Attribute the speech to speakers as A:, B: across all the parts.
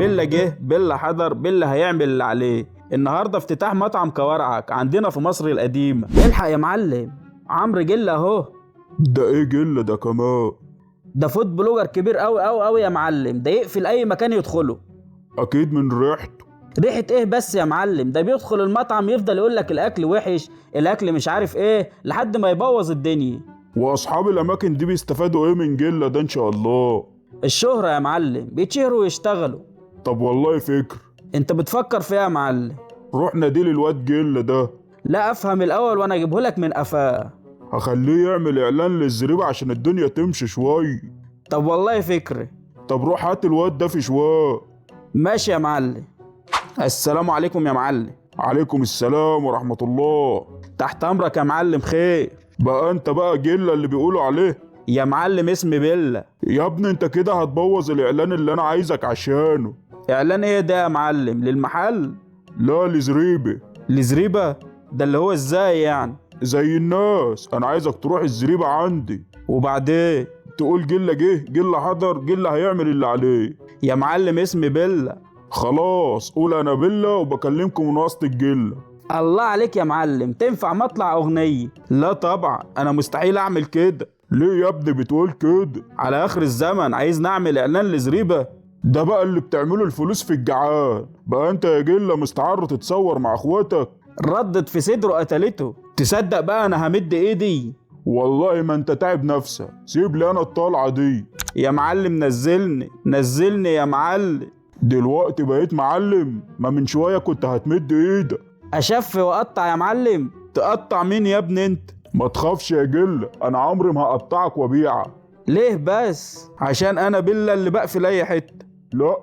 A: بيلا جه، بيلا حضر، بيلا هيعمل اللي عليه. النهارده افتتاح مطعم كوارعك عندنا في مصر القديمة. الحق يا معلم، عمرو جل اهو.
B: ده ايه جلة ده كمان؟
A: ده فود بلوجر كبير قوي قوي قوي يا معلم، ده يقفل اي مكان يدخله.
B: اكيد من ريحته.
A: ريحة ايه بس يا معلم؟ ده بيدخل المطعم يفضل يقولك الاكل وحش، الاكل مش عارف ايه، لحد ما يبوظ الدنيا.
B: واصحاب الاماكن دي بيستفادوا ايه من جلة ده ان شاء الله؟
A: الشهرة يا معلم، بيتشهروا ويشتغلوا.
B: طب والله فكر.
A: انت بتفكر فيها يا معلم؟
B: روح نادي الواد جلة ده.
A: لا، افهم الاول وانا اجيبهولك من قفاه.
B: هخليه يعمل اعلان للزريبة عشان الدنيا تمشي شوية.
A: طب والله فكرة.
B: طب روح هات الواد ده في شوية.
A: ماشي يا معلم. السلام عليكم يا معلم.
B: عليكم السلام ورحمة الله.
A: تحت امرك يا معلم، خير.
B: بقى انت بقى جلة اللي بيقولوا عليه؟
A: يا معلم اسمي بيلا.
B: يا ابني انت كده هتبوظ الاعلان اللي انا عايزك عشانه.
A: اعلان ايه ده يا معلم؟ للمحل؟
B: لا لزريبة.
A: لزريبة؟ ده اللي هو ازاي يعني؟
B: زي الناس، انا عايزك تروح الزريبة عندي.
A: وبعدين؟
B: تقول جلة جه، جلة حضر، جلة هيعمل اللي عليه.
A: يا معلم اسمي بيلا.
B: خلاص قول انا بيلا وبكلمكم من وسط الجلة.
A: الله عليك يا معلم، تنفع مطلع اغنية؟ لا طبعا، انا مستحيل اعمل كده.
B: ليه يا ابني بتقول كده؟
A: على اخر الزمن عايز نعمل اعلان لزريبة؟
B: ده بقى اللي بتعمله الفلوس في الجعان. بقى انت يا جلة مستعر تتصور مع اخواتك؟
A: ردت في صدره قتلته. تصدق بقى انا همد ايدي.
B: والله ما انت تعب نفسك، سيب لي انا الطلعة دي.
A: يا معلم نزلني نزلني يا معلم.
B: دلوقتي بقيت معلم؟ ما من شوية كنت هتمد ايدك.
A: اشف واقطع يا معلم. تقطع مين يا ابني انت؟
B: ما تخافش يا جلة، انا عمري ما هقطعك وابيعك.
A: ليه بس؟ عشان انا بيلا اللي بقفل اي حته؟
B: لا،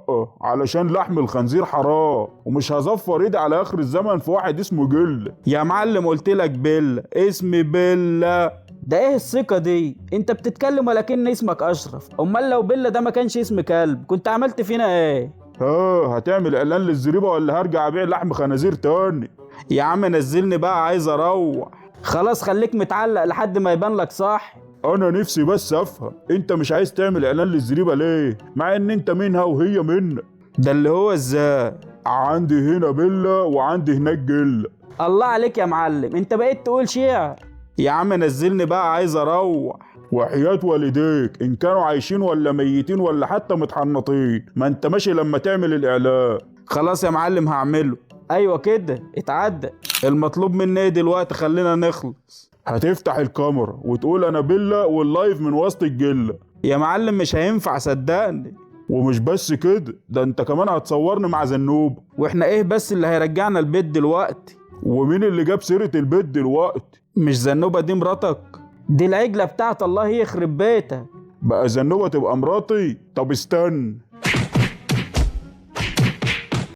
B: علشان لحم الخنزير حرام، ومش هزفر ايدي على اخر الزمن في واحد اسمه جلة.
A: يا معلم قلت لك بيلا، اسمي بيلا. ده ايه الثقة دي؟ انت بتتكلم ولكن اسمك اشرف. امال لو بيلا ده ما كانش اسم كلب كنت عملت فينا ايه؟
B: ها، هتعمل اعلان للزريبة ولا هرجع ابيع لحم خنازير تاني؟
A: يا عم نزلني بقى، عايز اروح. خلاص خليك متعلق لحد ما يبان لك صح.
B: انا نفسي بس افهم، انت مش عايز تعمل اعلان للزريبة ليه؟ مع ان انت منها وهي منك.
A: ده اللي هو ازاي؟
B: عندي هنا بيلا وعندي هناك جلة.
A: الله عليك يا معلم، انت بقيت تقول شعر. يا عم نزلني بقى، عايز اروح.
B: وحياة والديك ان كانوا عايشين ولا ميتين ولا حتى متحنطين، ما انت ماشي لما تعمل الاعلان.
A: خلاص يا معلم هعمله. ايوه كده اتعدى. المطلوب مني ايه دلوقتي؟ خلينا نخلص.
B: هتفتح الكاميرا وتقول انا بيلا واللايف من وسط الجلة.
A: يا معلم مش هينفع صدقني.
B: ومش بس كده، ده انت كمان هتصورني مع زنوب.
A: واحنا ايه بس اللي هيرجعنا البيت دلوقتي؟
B: ومين اللي جاب سيرة البيت دلوقتي؟
A: مش زنوبة دي مراتك؟ دي العجلة بتاعت الله يخرب بيتك.
B: بقى زنوبة تبقى مراتي؟ طب استنى.